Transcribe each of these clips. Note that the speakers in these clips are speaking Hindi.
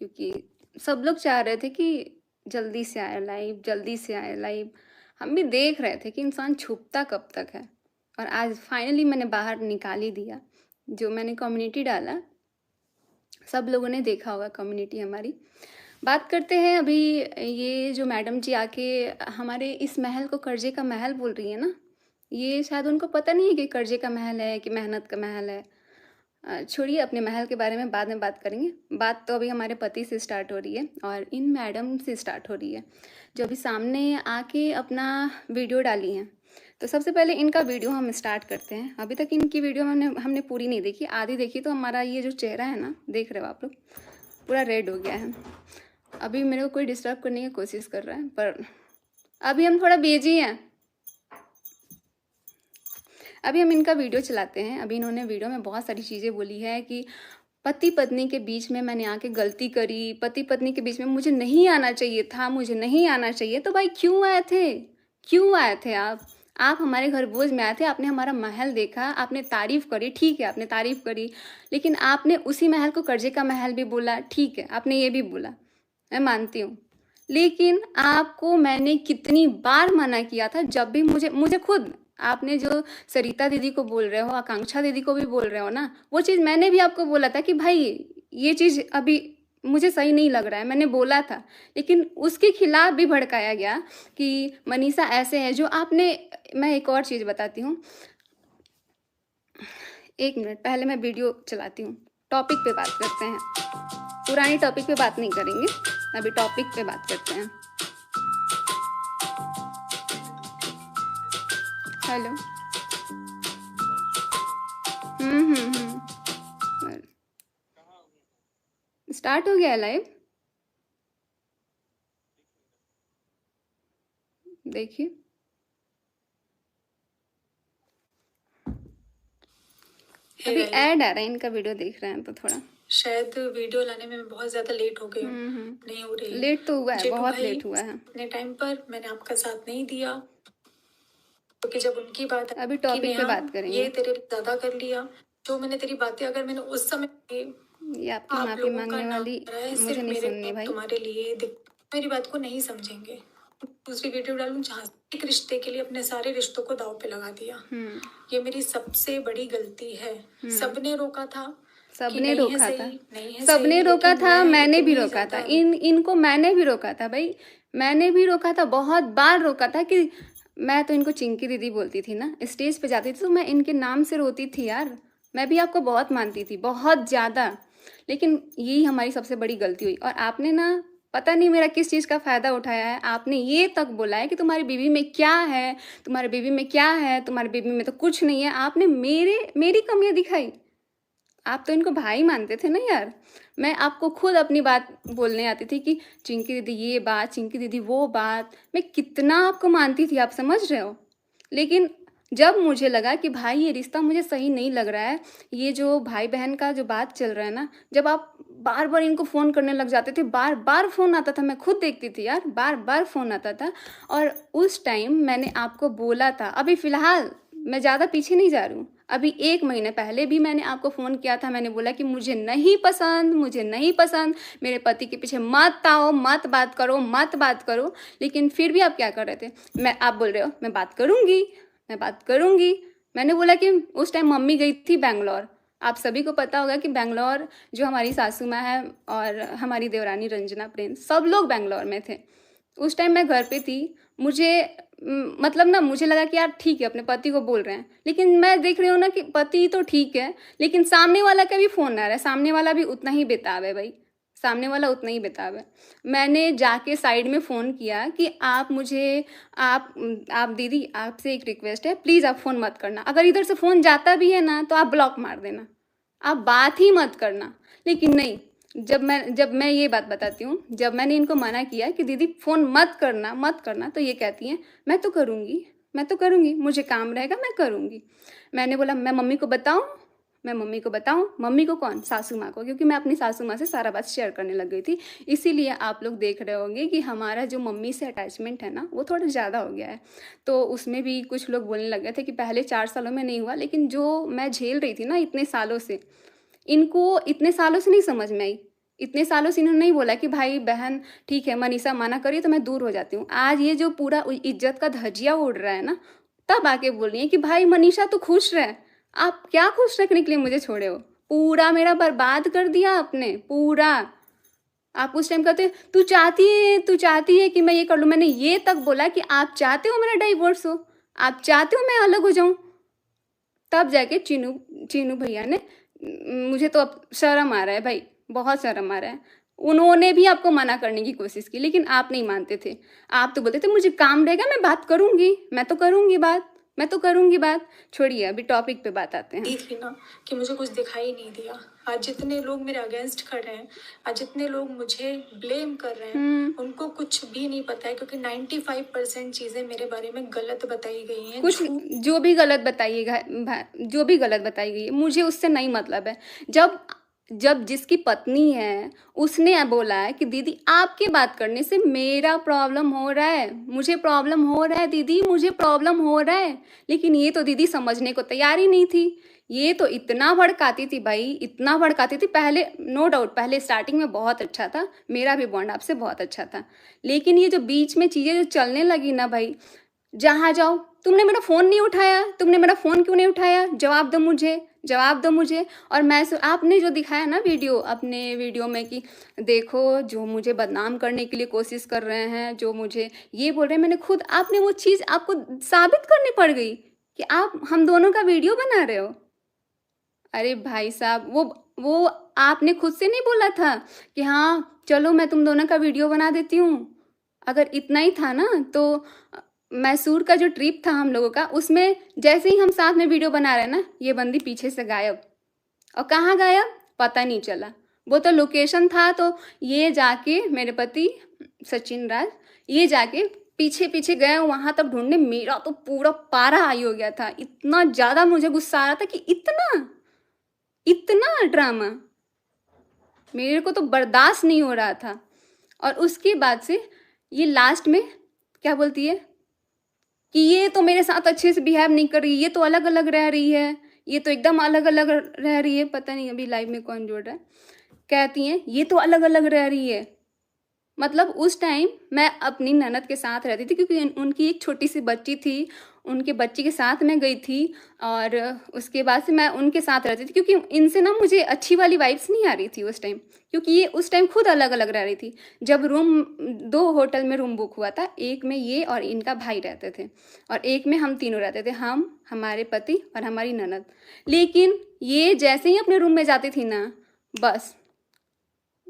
क्योंकि सब लोग चाह रहे थे कि जल्दी से आए लाइव, जल्दी से आए लाइव। हम भी देख रहे थे कि इंसान छुपता कब तक है, और आज फाइनली मैंने बाहर निकाल ही दिया। जो मैंने कम्युनिटी डाला, सब लोगों ने देखा होगा कम्युनिटी हमारी। बात करते हैं अभी, ये जो मैडम जी आके हमारे इस महल को कर्जे का महल बोल रही है ना, ये शायद उनको पता नहीं है कि कर्जे का महल है कि मेहनत का महल है। छोड़िए, अपने महल के बारे में बाद में बात करेंगे। बात तो अभी हमारे पति से स्टार्ट हो रही है और इन मैडम से स्टार्ट हो रही है, जो अभी सामने आके अपना वीडियो डाली हैं। तो सबसे पहले इनका वीडियो हम स्टार्ट करते हैं। अभी तक इनकी वीडियो हमने पूरी नहीं देखी, आधी देखी। तो हमारा ये जो चेहरा है ना, देख रहे हो आप लोग, पूरा रेड हो गया है। अभी मेरे को कोई डिस्टर्ब करने की कोशिश कर रहा है, पर अभी हम थोड़ा बिजी हैं। अभी हम इनका वीडियो चलाते हैं। अभी इन्होंने वीडियो में बहुत सारी चीज़ें बोली है कि पति पत्नी के बीच में मैंने आके गलती करी, पति पत्नी के बीच में मुझे नहीं आना चाहिए था, मुझे नहीं आना चाहिए। तो भाई क्यों आए थे, क्यों आए थे आप हमारे घर भोज में आए थे, आपने हमारा महल देखा, आपने तारीफ करी, ठीक है आपने तारीफ करी, लेकिन आपने उसी महल को कर्जे का महल भी बोला, ठीक है आपने ये भी बोला, मैं मानती हूँ। लेकिन आपको मैंने कितनी बार मना किया था, जब भी मुझे खुद आपने जो सरिता दीदी को बोल रहे हो, आकांक्षा दीदी को भी बोल रहे हो ना, वो चीज़ मैंने भी आपको बोला था कि भाई ये चीज़ अभी मुझे सही नहीं लग रहा है, मैंने बोला था। लेकिन उसके खिलाफ भी भड़काया गया कि मनीषा ऐसे है जो आपने। मैं एक और चीज़ बताती हूँ, एक मिनट पहले मैं वीडियो चलाती हूँ। टॉपिक पे बात करते हैं, पुरानी टॉपिक पे बात नहीं करेंगे, अभी टॉपिक पे बात करते हैं। हेलो। स्टार्ट हो गया लाइव, देखिए। अभी ऐड आ रहा है, इनका वीडियो देख रहे हैं तो थोड़ा शायद वीडियो लाने में मैं बहुत ज्यादा लेट हो गई हूँ। नहीं हो रही, लेट तो हुआ है, बहुत लेट हुआ है। अपने टाइम पर मैंने आपका साथ नहीं दिया, क्योंकि जब उनकी बात अभी टॉपिक पे बात करेंगे। ये तेरे ज्यादा कर लिया, जो मैंने तेरी बातें अगर मैंने उस समय ये आपकी माफी मांगने वाली मुझे नहीं सुननी भाई। तुम्हारे लिए मेरी बात को नहीं समझेंगे। दूसरी वीडियो डालूं जहाँ एक रिश्ते के लिए अपने सारे रिश्तों को दांव पे लगा दिया। ये मेरी सबसे बड़ी गलती है। सबने रोका था, सबने रोका था, सबने रोका था, मैंने भी रोका था, इनको मैंने भी रोका था भाई, मैंने भी रोका था, बहुत बार रोका था। कि मैं तो इनको चिंकी दीदी बोलती थी ना, स्टेज पे जाती थी तो मैं इनके नाम से रोती थी यार। मैं भी आपको बहुत मानती थी, बहुत ज़्यादा। लेकिन यही हमारी सबसे बड़ी गलती हुई। और आपने ना पता नहीं मेरा किस चीज़ का फ़ायदा उठाया है। आपने ये तक बोला है कि तुम्हारी बीवी में क्या है, तुम्हारी बीवी में क्या है, तुम्हारी बीवी में तो कुछ नहीं है। आपने मेरी कमियाँ दिखाई। आप तो इनको भाई मानते थे ना यार। मैं आपको खुद अपनी बात बोलने आती थी कि चिंकी दीदी ये बात, चिंकी दीदी वो बात। मैं कितना आपको मानती थी, आप समझ रहे हो। लेकिन जब मुझे लगा कि भाई ये रिश्ता मुझे सही नहीं लग रहा है, ये जो भाई बहन का जो बात चल रहा है ना, जब आप बार बार इनको फ़ोन करने लग जाते थे, बार बार फ़ोन आता था, मैं खुद देखती थी यार, बार बार फ़ोन आता था। और उस टाइम मैंने आपको बोला था, अभी फ़िलहाल मैं ज़्यादा पीछे नहीं जा रही हूँ, अभी 1 महीने पहले भी मैंने आपको फ़ोन किया था। मैंने बोला कि मुझे नहीं पसंद, मुझे नहीं पसंद, मेरे पति के पीछे मत आओ, मत बात करो, मत बात करो। लेकिन फिर भी आप क्या कर रहे थे, आप बोल रहे हो मैं बात करूँगी, मैं बात करूँगी। मैंने बोला कि उस टाइम मम्मी गई थी बैंगलोर। आप सभी को पता होगा कि बैंगलोर जो हमारी सासू माँ है और हमारी देवरानी रंजना प्रिंस, सब लोग बैंगलोर में थे। उस टाइम मैं घर पे थी। मुझे मतलब ना, मुझे लगा कि यार ठीक है, अपने पति को बोल रहे हैं। लेकिन मैं देख रही हूँ ना कि पति तो ठीक है, लेकिन सामने वाला का भी फ़ोन आ रहा है। सामने वाला भी उतना ही बेताब है भाई, सामने वाला उतना ही बेताब है। मैंने जाके साइड में फ़ोन किया कि आप मुझे, आप दीदी, आपसे एक रिक्वेस्ट है, प्लीज़ आप फ़ोन मत करना। अगर इधर से फ़ोन जाता भी है ना तो आप ब्लॉक मार देना, आप बात ही मत करना। लेकिन नहीं, जब मैं ये बात बताती हूँ, जब मैंने इनको मना किया कि दीदी फ़ोन मत करना, मत करना, तो ये कहती हैं मैं तो करूँगी, मैं तो करूँगी, मुझे काम रहेगा मैं करूँगी। मैंने बोला मैं मम्मी को बताऊँ, मैं मम्मी को बताऊँ। मम्मी को कौन, सासू माँ को, क्योंकि मैं अपनी सासू माँ से सारा बात शेयर करने लग गई थी। इसीलिए आप लोग देख रहे होंगे कि हमारा जो मम्मी से अटैचमेंट है ना, वो थोड़ा ज़्यादा हो गया है। तो उसमें भी कुछ लोग बोलने लग गए थे कि पहले 4 सालों में नहीं हुआ, लेकिन जो मैं झेल रही थी ना इतने सालों से, इनको इतने सालों से नहीं समझ में आई। इतने सालों से इन्होंने नहीं बोला कि भाई बहन ठीक है मनीषा मना करी तो मैं दूर हो जाती हूँ। आज ये जो पूरा इज्जत का धज्जिया उड़ रहा है ना, तब आके बोल रही है कि भाई मनीषा तू खुश रह। आप क्या खुश रखने के लिए मुझे छोड़े हो? पूरा मेरा बर्बाद कर दिया आपने, पूरा। आप उस टाइम कहते तू चाहती है कि मैं ये कर लूँ। मैंने ये तक बोला कि आप चाहते हो मेरा डाइवोर्स हो, आप चाहते हो मैं अलग हो जाऊँ। तब जाके चीनू भैया ने, मुझे तो अब शर्म आ रहा है भाई, बहुत शर्म आ रहा है। उन्होंने भी आपको मना करने की कोशिश की लेकिन आप नहीं मानते थे। आप तो बोलते थे मुझे काम रहेगा मैं बात करूंगी, मैं तो करूंगी बात। छोड़िए, अभी टॉपिक पे बात आते हैं। दी थी ना कि मुझे कुछ दिखाई नहीं दिया। आज जितने लोग मेरे अगेंस्ट खड़े हैं, आज जितने लोग मुझे ब्लेम कर रहे हैं, उनको कुछ भी नहीं पता है, क्योंकि 95% चीजें मेरे बारे में गलत बताई गई हैं। कुछ जो भी गलत बताई गई है मुझे उससे नहीं मतलब है। जब जिसकी पत्नी है उसने बोला है कि दीदी आपके बात करने से मेरा प्रॉब्लम हो रहा है, मुझे प्रॉब्लम हो रहा है दीदी, मुझे प्रॉब्लम हो रहा है, लेकिन ये तो दीदी समझने को तैयार ही नहीं थी। ये तो इतना भड़काती थी भाई, इतना भड़काती थी। पहले नो डाउट पहले स्टार्टिंग में बहुत अच्छा था, मेरा भी बॉन्ड आपसे बहुत अच्छा था, लेकिन ये जो बीच में चीज़ें जो चलने लगी ना भाई, जहाँ जाओ तुमने मेरा फ़ोन नहीं उठाया, तुमने मेरा फ़ोन क्यों नहीं उठाया, जवाब दो मुझे। और आपने जो दिखाया ना वीडियो, अपने वीडियो में कि देखो जो मुझे बदनाम करने के लिए कोशिश कर रहे हैं, जो मुझे ये बोल रहे हैं, मैंने खुद, आपने वो चीज़ आपको साबित करनी पड़ गई कि आप हम दोनों का वीडियो बना रहे हो। अरे भाई साहब, वो आपने खुद से नहीं बोला था कि हाँ चलो मैं तुम दोनों का वीडियो बना देती हूँ। अगर इतना ही था ना तो मैसूर का जो ट्रिप था हम लोगों का, उसमें जैसे ही हम साथ में वीडियो बना रहे ना, ये बंदी पीछे से गायब। और कहाँ गायब पता नहीं चला। वो तो लोकेशन था, तो ये जाके मेरे पति सचिन राज ये जाके पीछे पीछे गए वहाँ तक ढूंढने। मेरा तो पूरा पारा हाई हो गया था, इतना ज़्यादा मुझे गुस्सा आ रहा था कि इतना ड्रामा मेरे को तो बर्दाश्त नहीं हो रहा था। और उसके बाद से ये लास्ट में क्या बोलती है कि ये तो मेरे साथ अच्छे से बिहेव नहीं कर रही, ये तो अलग अलग रह रही है, ये तो एकदम अलग अलग रह रही है। पता नहीं अभी लाइव में कौन जुड़ रहा है। कहती हैं ये तो अलग अलग रह रही है। मतलब उस टाइम मैं अपनी ननद के साथ रहती थी, क्योंकि उनकी एक छोटी सी बच्ची थी, उनके बच्ची के साथ मैं गई थी। और उसके बाद से मैं उनके साथ रहती थी, क्योंकि इनसे ना मुझे अच्छी वाली वाइब्स नहीं आ रही थी उस टाइम, क्योंकि ये उस टाइम खुद अलग अलग रह रही थी। जब 2 होटल में रूम बुक हुआ था, एक में ये और इनका भाई रहते थे, और एक में हम तीनों रहते थे, हम, हमारे पति और हमारी ननद। लेकिन ये जैसे ही अपने रूम में जाती थी ना, बस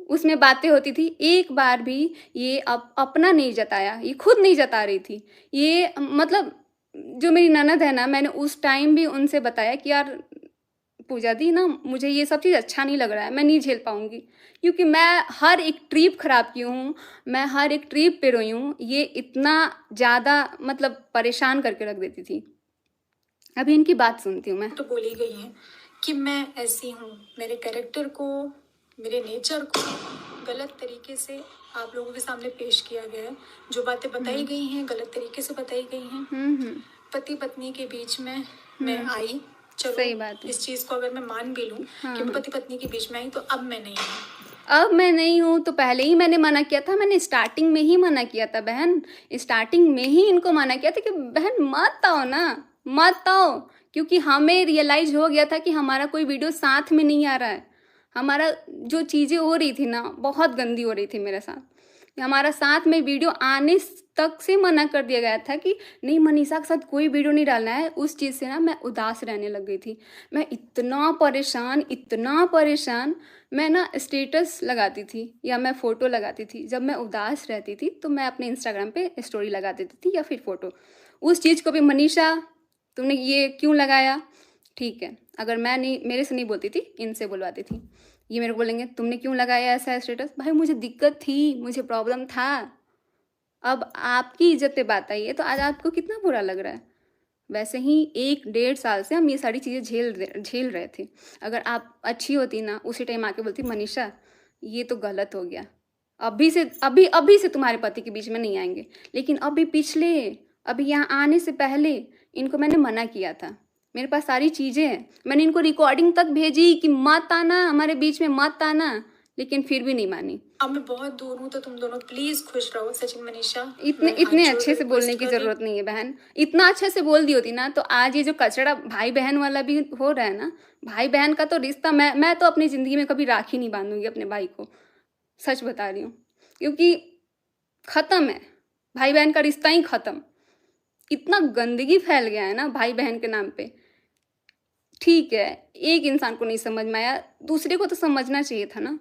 उसमें बातें होती थी। एक बार भी ये अपना नहीं जताया, ये खुद नहीं जता रही थी। ये मतलब जो मेरी ननद है ना, मैंने उस टाइम भी उनसे बताया कि यार पूजा दी ना, मुझे ये सब चीज़ अच्छा नहीं लग रहा है, मैं नहीं झेल पाऊँगी, क्योंकि मैं हर एक ट्रिप ख़राब की हूँ, मैं हर एक ट्रिप पे रोई हूँ। ये इतना ज़्यादा मतलब परेशान करके रख देती थी। अभी इनकी बात सुनती हूँ मैं। तो बोली गई है कि मैं ऐसी हूँ, मेरे कैरेक्टर को, मेरे नेचर को गलत तरीके से आप लोगों के सामने पेश किया गया है। जो बातें बताई गई हैं गलत तरीके से बताई गई हैं। पति पत्नी के बीच में मैं आई, चलो सही बात है। इस चीज को अगर मैं मान भी लूं कि मैं पति पत्नी के बीच में आई, तो अब मैं नहीं हूँ। तो पहले ही मैंने मना किया था, मैंने स्टार्टिंग में ही मना किया था बहन, स्टार्टिंग में ही इनको मना किया था कि बहन मत आओ ना, मत आओ, क्योंकि हमें रियलाइज हो गया था कि हमारा कोई वीडियो साथ में नहीं आ रहा है। हमारा जो चीज़ें हो रही थी ना, बहुत गंदी हो रही थी मेरे साथ। हमारा साथ में वीडियो आने तक से मना कर दिया गया था कि नहीं मनीषा के साथ कोई वीडियो नहीं डालना है। उस चीज़ से ना मैं उदास रहने लग गई थी। मैं इतना परेशान, मैं ना स्टेटस लगाती थी या मैं फ़ोटो लगाती थी। जब मैं उदास रहती थी तो मैं अपने इंस्टाग्राम पे स्टोरी लगा देती थी या फिर फ़ोटो। उस चीज़ को भी मनीषा तुमने ये क्यों लगाया, ठीक है, अगर मैं नहीं, मेरे से नहीं बोलती थी, इनसे बुलवाती थी, ये मेरे को बोलेंगे तुमने क्यों लगाया ऐसा स्टेटस। भाई मुझे दिक्कत थी, मुझे प्रॉब्लम था। अब आपकी इज्जत पे बात आई है तो आज आपको कितना बुरा लग रहा है। वैसे ही 1-1.5 साल से हम ये सारी चीज़ें झेल रहे थे। अगर आप अच्छी होती ना, उसी टाइम आके बोलती मनीषा ये तो गलत हो गया, अभी से तुम्हारे पति के बीच में नहीं आएंगे। लेकिन अभी यहाँ आने से पहले इनको मैंने मना किया था। मेरे पास सारी चीज़ें हैं, मैंने इनको रिकॉर्डिंग तक भेजी कि मत आना, हमारे बीच में मत आना, लेकिन फिर भी नहीं मानी। अब मैं बहुत दूर हूँ, तो तुम दोनों प्लीज खुश रहो। सचिन मनीषा, इतने मैं हाथ इतने जोड़ अच्छे से बोलने रिक्वेस्ट की कर रही जरूरत नहीं है बहन। इतना अच्छे से बोल दी होती ना तो आज ये जो कचड़ा भाई बहन वाला भी हो रहा है ना, भाई बहन का तो रिश्ता मैं तो अपनी जिंदगी में कभी राखी नहीं बांधूंगी अपने भाई को, सच बता रही हूँ। क्योंकि खत्म है, भाई बहन का रिश्ता ही खत्म। इतना गंदगी फैल गया है ना भाई बहन के नाम पे। ठीक है, एक इंसान को नहीं समझ में आया, दूसरे को तो समझना चाहिए था ना।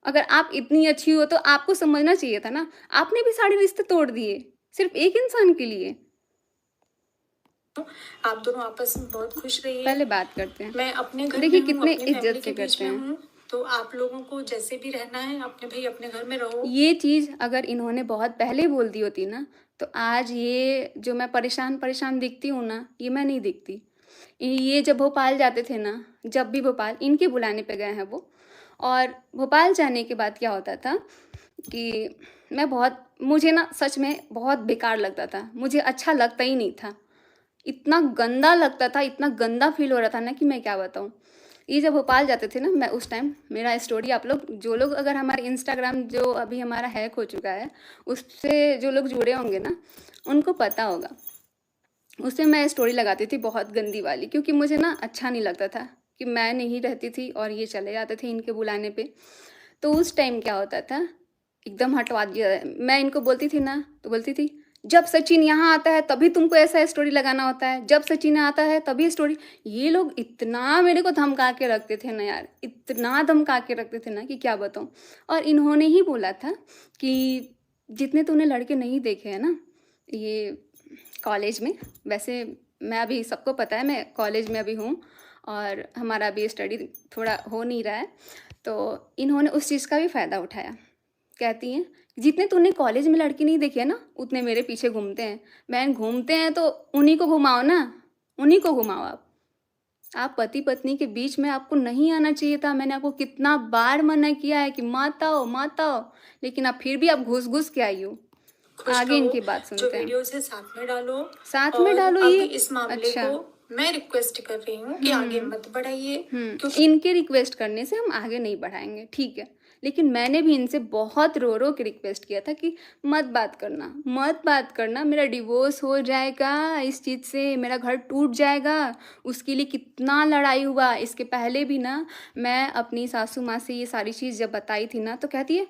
अगर आप इतनी अच्छी हो तो आपको समझना चाहिए था ना। आपने भी सारे रिश्ते तोड़ दिए सिर्फ एक इंसान के लिए। हूँ। आप दोनों आपस में बहुत खुश रहिए। पहले बात करते हैं। मैं अपने घर देखिए में हूँ, कितने अपनी इज्जत फैमिली से के बीच करते में हैं। हूँ, तो आप लोगों को जैसे भी रहना है अपने भाई अपने घर में रहो। ये चीज अगर इन्होंने बहुत पहले बोल दी होती ना तो आज ये जो मैं परेशान परेशान दिखती हूँ ना, ये मैं नहीं दिखती। ये जब भोपाल जाते थे ना, जब भी भोपाल इनके बुलाने पे गए हैं वो, और भोपाल जाने के बाद क्या होता था कि मुझे ना सच में बहुत बेकार लगता था, मुझे अच्छा लगता ही नहीं था। इतना गंदा लगता था, इतना गंदा फील हो रहा था ना कि मैं क्या बताऊँ। ये जब भोपाल जाते थे ना, मैं उस टाइम मेरा स्टोरी आप लोग जो लोग अगर हमारे इंस्टाग्राम जो अभी हमारा हैक हो चुका है उससे जो लोग जुड़े होंगे ना उनको पता होगा। उससे मैं स्टोरी लगाती थी बहुत गंदी वाली, क्योंकि मुझे ना अच्छा नहीं लगता था कि मैं नहीं रहती थी और ये चले जाते थे इनके बुलाने पे। तो उस टाइम क्या होता था, एकदम हटवा दिया। मैं इनको बोलती थी ना तो बोलती थी जब सचिन यहाँ आता है तभी तुमको ऐसा स्टोरी लगाना होता है, जब सचिन आता है तभी स्टोरी। ये लोग इतना मेरे को धमका के रखते थे ना यार, इतना धमका के रखते थे ना कि क्या बताऊँ। और इन्होंने ही बोला था कि जितने तूने लड़के नहीं देखे हैं ना ये कॉलेज में, वैसे मैं अभी सबको पता है मैं कॉलेज में अभी हूँ और हमारा अभी स्टडी थोड़ा हो नहीं रहा है, तो इन्होंने उस चीज़ का भी फ़ायदा उठाया। कहती हैं जितने तूने कॉलेज में लड़की नहीं देखी है ना उतने मेरे पीछे घूमते हैं। बहन घूमते हैं तो उन्हीं को घुमाओ ना, उन्हीं को घुमाओ। आप पति पत्नी के बीच में आपको नहीं आना चाहिए था। मैंने आपको कितना बार मना किया है कि मत आओ मत आओ, लेकिन आप फिर भी आप घुस घुस के आई हो। खुश आगे रहो। इनकी बात जो सुनते हैं। वीडियो है साथ में डालो, साथ में और डालो अब ये। इस मामले अच्छा। को मैं रिक्वेस्ट कर रही हूँ कि आगे मत बढ़ाइए, क्योंकि इनके रिक्वेस्ट करने से हम आगे नहीं बढ़ाएंगे, ठीक है। लेकिन मैंने भी इनसे बहुत रो रो के रिक्वेस्ट किया था कि मत बात करना मत बात करना, मेरा डिवोर्स हो जाएगा इस चीज़ से, मेरा घर टूट जाएगा। उसके लिए कितना लड़ाई हुआ। इसके पहले भी ना मैं अपनी सासू माँ से ये सारी चीज़ जब बताई थी ना तो कहती है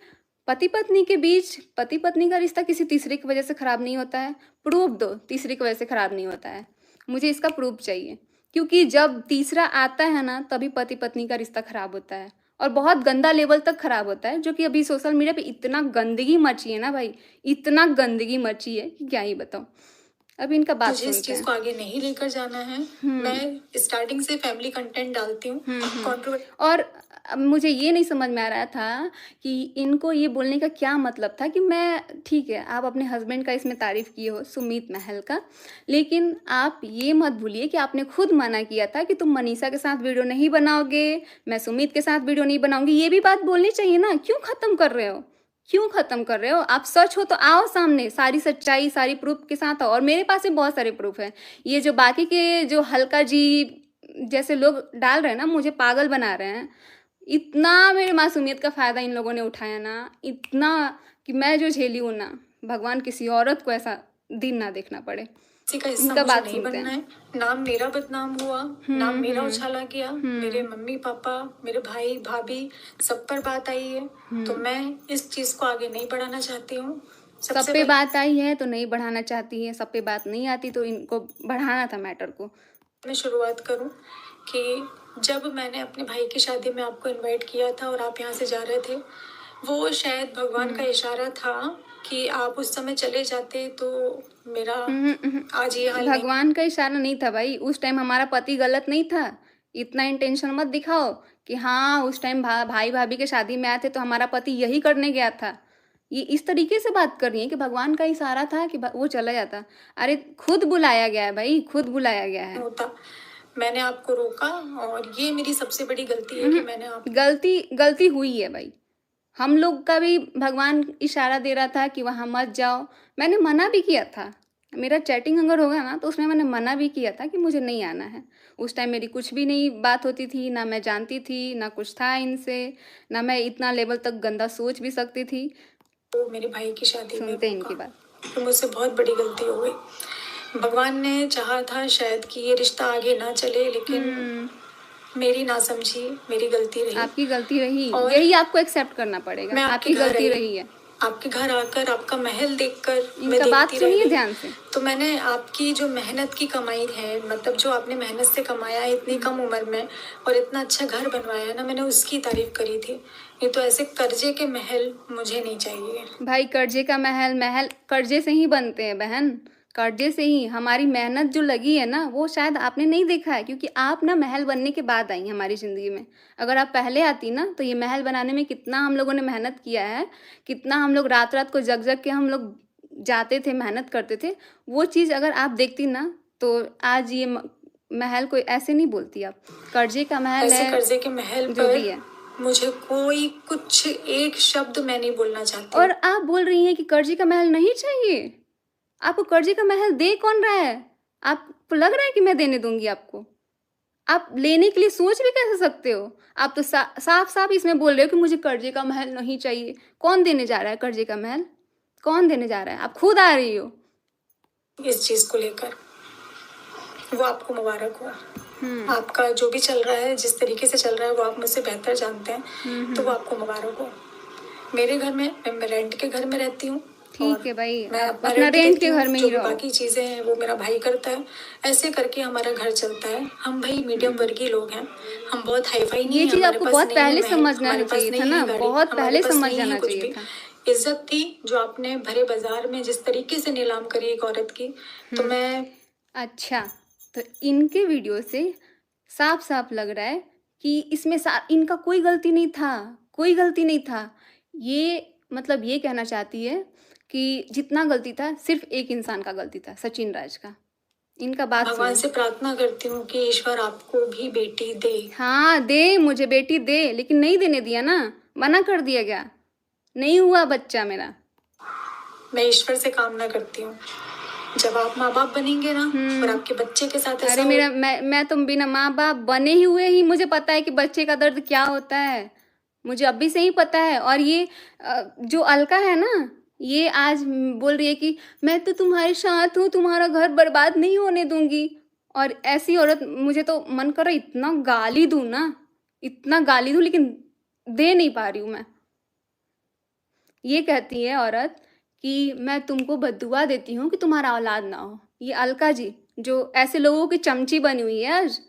पति पत्नी के बीच, पति पत्नी का रिश्ता किसी तीसरे की वजह से ख़राब नहीं होता है। प्रूफ दो तीसरे की वजह से ख़राब नहीं होता है, मुझे इसका प्रूफ चाहिए। क्योंकि जब तीसरा आता है ना तभी पति पत्नी का रिश्ता खराब होता है, और बहुत गंदा लेवल तक खराब होता है। जो कि अभी सोशल मीडिया पे इतना गंदगी मची है ना भाई, इतना गंदगी मची है कि क्या ही बताऊँ। अब इनका बात मुझे इस सुनते चीज हैं। को आगे नहीं लेकर जाना है। मैं स्टार्टिंग से फैमिली कंटेंट डालती हूँ, कंट्रोवर्सी और अब मुझे ये नहीं समझ में आ रहा था कि इनको ये बोलने का क्या मतलब था कि मैं, ठीक है आप अपने हस्बैंड का इसमें तारीफ किए हो सुमित महल का, लेकिन आप ये मत भूलिए कि आपने खुद मना किया था कि तुम मनीषा के साथ वीडियो नहीं बनाओगे, मैं सुमित के साथ वीडियो नहीं बनाऊंगी। ये भी बात बोलनी चाहिए ना, क्यों ख़त्म कर रहे हो, क्यों ख़त्म कर रहे हो। आप सच हो तो आओ सामने, सारी सच्चाई सारी प्रूफ के साथ आओ। और मेरे पास भी बहुत सारे प्रूफ है। ये जो बाकी के जो हल्का जी जैसे लोग डाल रहे हैं ना, मुझे पागल बना रहे हैं। इतना मेरे मासूमियत का फ़ायदा इन लोगों ने उठाया ना, इतना कि मैं जो झेली हूँ ना, भगवान किसी औरत को ऐसा दिन ना देखना पड़े। का हिस्सा इनका मुझे बात नहीं सुनते बनना हैं। है। नाम मेरा बदनाम हुआ, नाम मेरा उछाला गया, मेरे मम्मी पापा मेरे भाई भाभी सब पर बात आई है, तो मैं इस चीज को आगे नहीं बढ़ाना चाहती हूँ। सब पे बात आई है तो नहीं बढ़ाना चाहती है, सब पे बात नहीं आती तो इनको बढ़ाना था मैटर को। मैं शुरुआत करूं कि जब मैंने अपने भाई की शादी में आपको इनवाइट किया था और आप यहाँ से जा रहे थे, वो शायद भगवान का इशारा था कि आप उस समय चले जाते तो मेरा आज ये हाल नहीं। भगवान का इशारा नहीं था भाई, उस टाइम हमारा पति गलत नहीं था। इतना इंटेंशन मत दिखाओ कि हाँ उस टाइम भाई भाभी के शादी में आए थे तो हमारा पति यही करने गया था। ये इस तरीके से बात कर रही है कि भगवान का इशारा था कि वो चला जाता। अरे खुद बुलाया गया है भाई, खुद बुलाया गया है। होता, मैंने आपको रोका और ये मेरी सबसे बड़ी गलती है कि मैंने आप गलती हुई है भाई। हम लोग का भी भगवान इशारा दे रहा था कि वहाँ मत जाओ, मैंने मना भी किया था मेरा चैटिंग अगर होगा ना तो उसमें मैंने मना भी किया था कि मुझे नहीं आना है। उस टाइम मेरी कुछ भी नहीं बात होती थी, ना मैं जानती थी, ना कुछ था इनसे, ना मैं इतना लेवल तक गंदा सोच भी सकती थी। तो मेरे भाई की शादी में सुनते हैं इनकी रोका, बात। तो मुझसे बहुत बड़ी गलती हो गई। भगवान ने चाहा था शायद कि ये रिश्ता आगे ना चले, लेकिन मेरी नासमझी मेरी गलती रही। आपकी गलती रही, और यही आपको एक्सेप्ट करना पड़ेगा, मैं आपके आपकी घर गलती आई, रही है। आपके घर आकर आपका महल देखकर मैं इनका बात देखती रह सुनिए गई। ध्यान से। तो मैंने आपकी जो मेहनत की कमाई है, मतलब जो आपने मेहनत से कमाया है इतनी कम उम्र में और इतना अच्छा घर बनवाया है ना, मैंने उसकी तारीफ करी थी। नहीं तो ऐसे कर्जे के महल मुझे नहीं चाहिए। भाई कर्जे का महल, महल कर्जे से ही बनते हैं बहन, कर्जे से ही। हमारी मेहनत जो लगी है ना वो शायद आपने नहीं देखा है, क्योंकि आप ना महल बनने के बाद आई हमारी ज़िंदगी में। अगर आप पहले आती ना तो ये महल बनाने में कितना हम लोगों ने मेहनत किया है, कितना हम लोग रात रात को जग जग के हम लोग जाते थे, मेहनत करते थे। वो चीज़ अगर आप देखती ना तो आज ये महल कोई ऐसे नहीं बोलती आप। कर्जे का महल ऐसे है, कर्जे के महल जो भी पर है। मुझे कोई कुछ एक शब्द मैं नहीं बोलना चाहती। और आप बोल रही हैं कि कर्जे का महल नहीं चाहिए। आपको कर्जे का महल दे कौन रहा है? आपको लग रहा है कि मैं देने दूंगी आपको? आप लेने के लिए सोच भी कैसे सकते हो? आप तो साफ साफ इसमें बोल रहे हो कि मुझे कर्जे का महल नहीं चाहिए। कौन देने जा रहा है कर्जे का महल? कौन देने जा रहा है? आप खुद आ रही हो। इस चीज को लेकर वो आपको मुबारक हो। आपका जो भी चल रहा है, जिस तरीके से चल रहा है, वो आप मुझसे बेहतर जानते हैं, तो वो आपको मुबारक हो। मेरे घर में, मैं रेंट के घर में रहती हूँ। ठीक है भाई, मैं आप अपना अपना रेंट रेंट देती के हूँ, घर में जो ही भी रहो। बाकी चीजें हैं वो मेरा भाई करता है। ऐसे करके हमारा घर चलता है। हम भाई मीडियम वर्गीय लोग हैं। हम बहुत हाई फाई नहीं ये है, चीज हमारे आपको पास बहुत नहीं है पहले महल, समझना हमारे पास चाहिए था नहीं ना, है गाड़ी, बहुत हमारे पहले पास समझ नहीं है जाना कुछ चाहिए भी। था। इज्जत थी जो आपने भरे बाजार में जिस तरीके से नीलाम करी एक औरत की, तो मैं अच्छा, तो इनके वीडियो से साफ साफ लग रहा है कि इसमें इनका कोई गलती नहीं था, कोई गलती नहीं था। ये मतलब ये कहना चाहती है कि जितना गलती था सिर्फ एक इंसान का गलती था, सचिन राज का। इनका बात भगवान सुनो। से प्रार्थना करती हूँ कि ईश्वर आपको भी बेटी दे। हाँ दे, मुझे बेटी दे, लेकिन नहीं देने दिया ना, मना कर दिया गया, नहीं हुआ बच्चा मेरा। मैं ईश्वर से कामना करती हूँ जब आप माँ बाप बनेंगे ना और आपके बच्चे के साथ ऐसा अरे मेरा मैं तो बिना माँ बाप बने ही हुए ही मुझे पता है कि बच्चे का दर्द क्या होता है। मुझे अभी से ही पता है। और ये जो अलका है ना, ये आज बोल रही है कि मैं तो तुम्हारे साथ हूँ, तुम्हारा घर बर्बाद नहीं होने दूंगी। और ऐसी औरत मुझे तो मन कर रहा है इतना गाली दूं ना, इतना गाली दूं, लेकिन दे नहीं पा रही हूँ मैं। ये कहती है औरत कि मैं तुमको बद्दुआ देती हूँ कि तुम्हारा औलाद ना हो। ये अलका जी जो ऐसे लोगों की चमची बनी हुई है आज।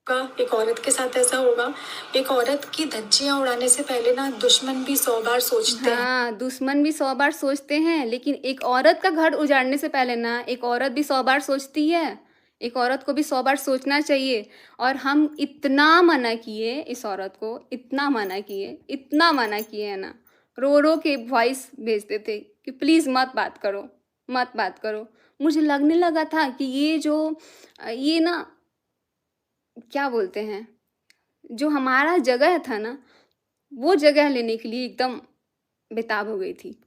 का एक औरत के साथ ऐसा होगा। एक औरत की धज्जियां उड़ाने से पहले ना दुश्मन भी 100 बार सोचते हैं। हाँ, दुश्मन भी 100 बार सोचते हैं, लेकिन एक औरत का घर उजाड़ने से पहले ना एक औरत भी 100 बार सोचती है। एक औरत को भी 100 बार सोचना चाहिए। और हम इतना मना किए इस औरत को, इतना मना किए, इतना मना किए है ना, रो रो के वॉइस भेजते थे कि प्लीज़ मत बात करो, मत बात करो। मुझे लगने लगा था कि ये ना क्या बोलते हैं, जो हमारा जगह था ना, वो जगह लेने के लिए एकदम बेताब हो गई थी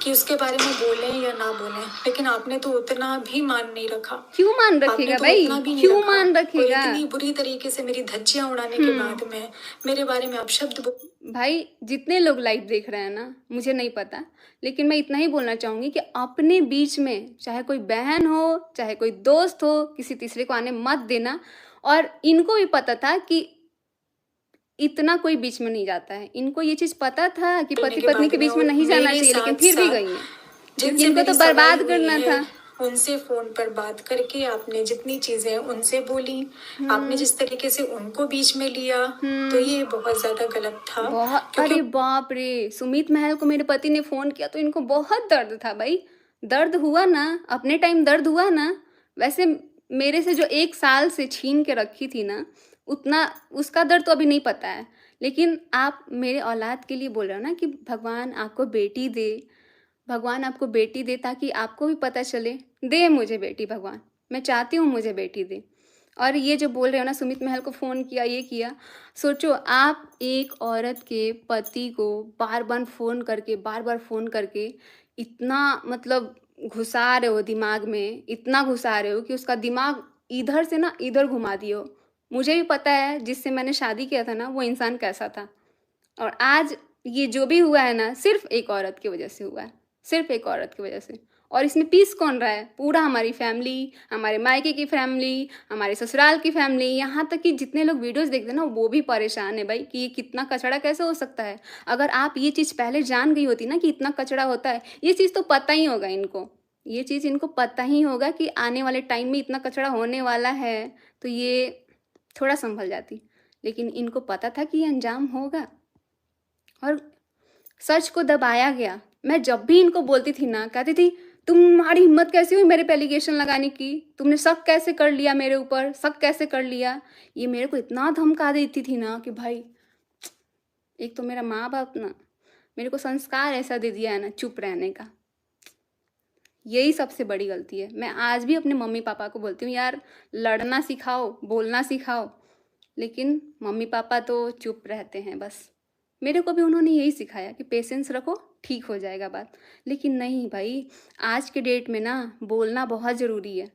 कि उसके बारे में बोलें या ना बोलें, लेकिन आपने तो उतना भी मान नहीं रखा। क्यों मान आपने रखेगा तो भाई, उतना भी नहीं क्यों रखा। मान और रखेगा इतनी बुरी तरीके से मेरी धज्जियां उड़ाने के बाद में मेरे बारे में आप शब्द भाई। जितने लोग लाइव देख रहे हैं ना, मुझे नहीं पता, लेकिन मैं इतना ही बोलना चाहूंगी कि अपने बीच में चाहे कोई बहन हो, चाहे कोई दोस्त हो, किसी तीसरे को आने मत देना। और इनको भी पता था कि इतना कोई बीच में नहीं जाता है। इनको ये चीज पता था कि बोलने पति के पत्नी बाद के में बीच में और नहीं जाना मेरे चाहिए, लेकिन साथ फिर भी साथ गई हैं, क्योंकि जिनसे इनको तो मेरी सगाई बर्बाद हुई करना है था। उनसे फोन पर बात करके आपने जितनी चीजें उनसे बोली, आपने जिस तरीके से उनको बीच में लिया, तो ये बहुत ज्यादा गलत था। बहुत, क्योंकि अरे बाप रे, सुमित महल को मेरे पति ने फोन किया तो इनको बहुत दर्द था भाई। दर्द हुआ ना, अपने टाइम दर्द हुआ ना। वैसे मेरे से जो 1 साल से छीन के रखी थी ना, उतना उसका दर्द तो अभी नहीं पता है। लेकिन आप मेरे औलाद के लिए बोल रहे हो ना कि भगवान आपको बेटी दे, भगवान आपको बेटी दे, ताकि आपको भी पता चले। दे मुझे बेटी भगवान, मैं चाहती हूँ मुझे बेटी दे। और ये जो बोल रहे हो ना सुमित महल को फ़ोन किया, ये किया, सोचो आप एक औरत के पति को बार बार फ़ोन करके इतना मतलब घुसा रहे हो दिमाग में, इतना घुसा रहे हो कि उसका दिमाग इधर से ना इधर घुमा दियो। मुझे भी पता है जिससे मैंने शादी किया था ना वो इंसान कैसा था, और आज ये जो भी हुआ है ना सिर्फ एक औरत की वजह से हुआ है, सिर्फ एक औरत की वजह से। और इसमें पीस कौन रहा है? पूरा हमारी फैमिली, हमारे मायके की फैमिली, हमारे ससुराल की फैमिली, यहाँ तक कि जितने लोग वीडियोस देखते हैं ना वो भी परेशान है भाई कि ये कितना कचड़ा कैसे हो सकता है। अगर आप ये चीज़ पहले जान गई होती ना कि इतना कचड़ा होता है, ये चीज़ तो पता ही होगा इनको, ये चीज़ इनको पता ही होगा कि आने वाले टाइम में इतना कचड़ा होने वाला है, तो ये थोड़ा संभल जाती। लेकिन इनको पता था कि ये अंजाम होगा और सच को दबाया गया। मैं जब भी इनको बोलती थी ना, कहती थी तुम्हारी हिम्मत कैसी हुई मेरे पे एलिगेशन लगाने की, तुमने शक कैसे कर लिया मेरे ऊपर, शक कैसे कर लिया। ये मेरे को इतना धमका देती थी ना कि भाई, एक तो मेरा माँ बाप ना मेरे को संस्कार ऐसा दे दिया है ना चुप रहने का, यही सबसे बड़ी गलती है। मैं आज भी अपने मम्मी पापा को बोलती हूँ यार लड़ना सिखाओ, बोलना सिखाओ, लेकिन मम्मी पापा तो चुप रहते हैं बस। मेरे को भी उन्होंने यही सिखाया कि पेशेंस रखो, ठीक हो जाएगा बात। लेकिन नहीं भाई, आज के डेट में ना बोलना बहुत ज़रूरी है,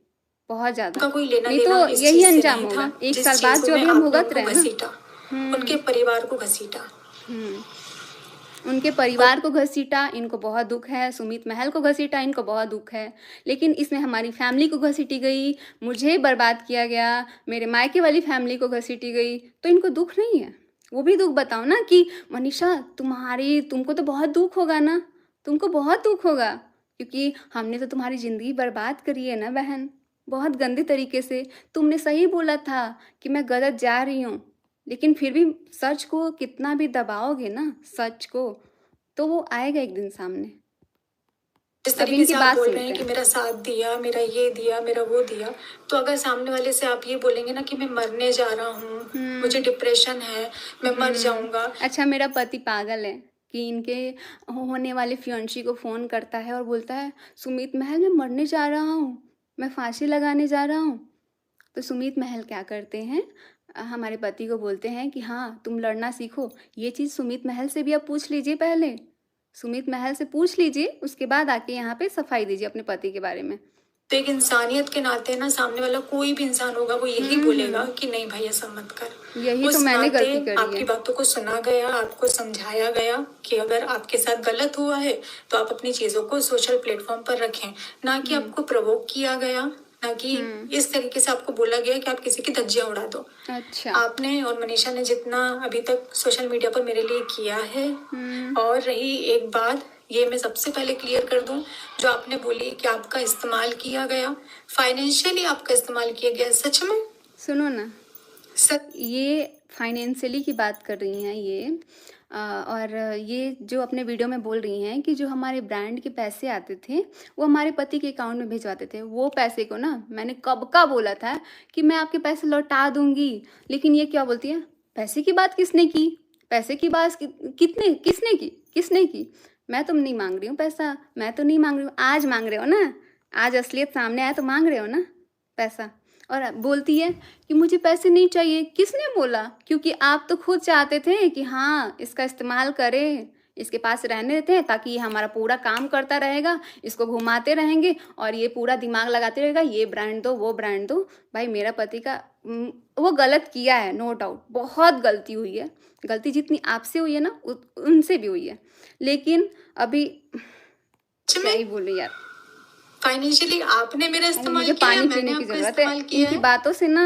बहुत ज़्यादा, का कोई लेना नहीं देना तो इस यही चीज से अंजाम नहीं होगा था एक जिस साल बाद चीजों जो में अभी हम आपने भुगत उनको रहे हैं ना। घसीटा, उनके परिवार को घसीटा। उनके परिवार को घसीटा, इनको बहुत दुख है। सुमित महल को घसीटा, इनको बहुत दुख है। लेकिन इसमें हमारी फैमिली को घसीटी गई, मुझे बर्बाद किया गया, मेरे मायके वाली फैमिली को घसीटी गई, तो इनको दुख नहीं है? वो भी दुख बताओ ना कि मनीषा तुमको तो बहुत दुख होगा ना, तुमको बहुत दुख होगा, क्योंकि हमने तो तुम्हारी ज़िंदगी बर्बाद करी है ना बहन, बहुत गंदे तरीके से। तुमने सही बोला था कि मैं गलत जा रही हूँ, लेकिन फिर भी सच को कितना भी दबाओगे ना, सच को, तो वो आएगा एक दिन सामने। जिस अब तरीके इनकी से आप बात बोल रहे सुनते हैं कि हैं। मेरा साथ दिया, मेरा ये दिया, मेरा वो दिया, तो अगर सामने वाले से आप ये बोलेंगे ना कि मैं मरने जा रहा हूँ, मुझे डिप्रेशन है, मैं मर जाऊंगा। अच्छा, मेरा पति पागल है कि इनके होने वाले फियांसी को फ़ोन करता है और बोलता है सुमित महल मैं मरने जा रहा हूँ, मैं फांसी लगाने जा रहा हूँ। तो सुमित महल क्या करते हैं, हमारे पति को बोलते हैं कि हाँ तुम लड़ना सीखो। ये चीज़ सुमित महल से भी आप पूछ लीजिए, पहले सुमित महल से पूछ लीजिए, उसके बाद आके यहाँ पे सफाई दीजिए अपने पति के बारे में। तो एक इंसानियत के नाते ना सामने वाला कोई भी इंसान होगा वो यही बोलेगा कि नहीं भाई ऐसा मत कर। यही उस तो मैंने नाते गलती करी आपकी है। बातों को सुना गया, आपको समझाया गया कि अगर आपके साथ गलत हुआ है तो आप अपनी चीजों को सोशल प्लेटफॉर्म पर रखें, ना कि आपको प्रवोक किया गया, ना कि इस तरीके से आपको बोला गया कि आप किसी की धज्जियां उड़ा दो। अच्छा, आपने और मनीषा ने जितना अभी तक सोशल मीडिया पर मेरे लिए किया है, और रही एक बात, ये मैं सबसे पहले क्लियर कर दूं, जो आपने बोली कि आपका इस्तेमाल किया गया, फाइनेंशियली आपका इस्तेमाल किया गया, सच में? सुनो ना, सच ये फाइनेंशियली की बात कर रही हैं ये, और ये जो अपने वीडियो में बोल रही हैं कि जो हमारे ब्रांड के पैसे आते थे वो हमारे पति के अकाउंट में भिजवाते थे। वो पैसे को ना मैंने कब का बोला था कि मैं आपके पैसे लौटा दूंगी, लेकिन ये क्या बोलती है, पैसे की बात किसने की, पैसे की बात किसने की? मैं तुम नहीं मांग रही हूँ पैसा, मैं तो नहीं मांग रही हूँ। आज मांग रहे हो ना, आज असलियत सामने आया तो मांग रहे हो ना पैसा। और बोलती है कि मुझे पैसे नहीं चाहिए। किसने बोला? क्योंकि आप तो खुद चाहते थे कि हाँ इसका इस्तेमाल करें, इसके पास रहने देते हैं ताकि ये हमारा पूरा काम करता रहेगा, इसको घुमाते रहेंगे और ये पूरा दिमाग लगाते रहेगा, ये ब्रांड दो वो ब्रांड दो। भाई मेरा पति का वो गलत किया है, नो डाउट, बहुत गलती हुई है। गलती जितनी आपसे हुई है ना उनसे भी हुई है, लेकिन अभी क्या ही बोले यार। फाइनेंशियली आपने मेरा इस्तेमाल मुझे किया, पानी मैंने पीने की आपका जरूरत इस्तेमाल है, किया इनकी है। बातों से ना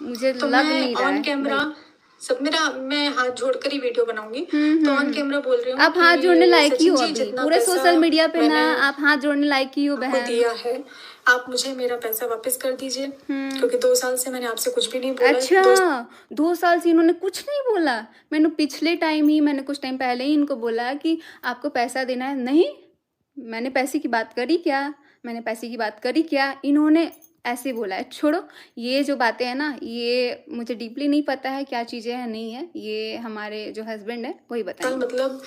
मुझे तो लग मैं नहीं रहा ऑन है कैमरा सब मैं हाथ जोड़कर ही वीडियो बनाऊंगी, तो ऑन कैमरा बोल रही हूँ आप हाथ जोड़ने लायक ही सचिन हो जी, अभी जितना पूरे पैसा सोशल मीडिया पे ना, मैंने आप हाथ जोड़ने लायक ही हो आपको बहन। दिया है, आप मुझे मेरा पैसा वापस कर दीजिए, क्योंकि 2 साल से मैंने आपसे कुछ भी नहीं बोला। अच्छा, 2 साल से इन्होंने कुछ नहीं बोला? मैंने कुछ टाइम पहले ही इनको बोला कि आपको पैसा देना है। नहीं, मैंने पैसे की बात करी क्या? इन्होंने ऐसे बोला है। छोड़ो, ये जो बातें हैं ना, ये मुझे डीपली नहीं पता है क्या चीज़ें हैं नहीं है, ये हमारे जो हस्बैंड है वही बताएंगे। मतलब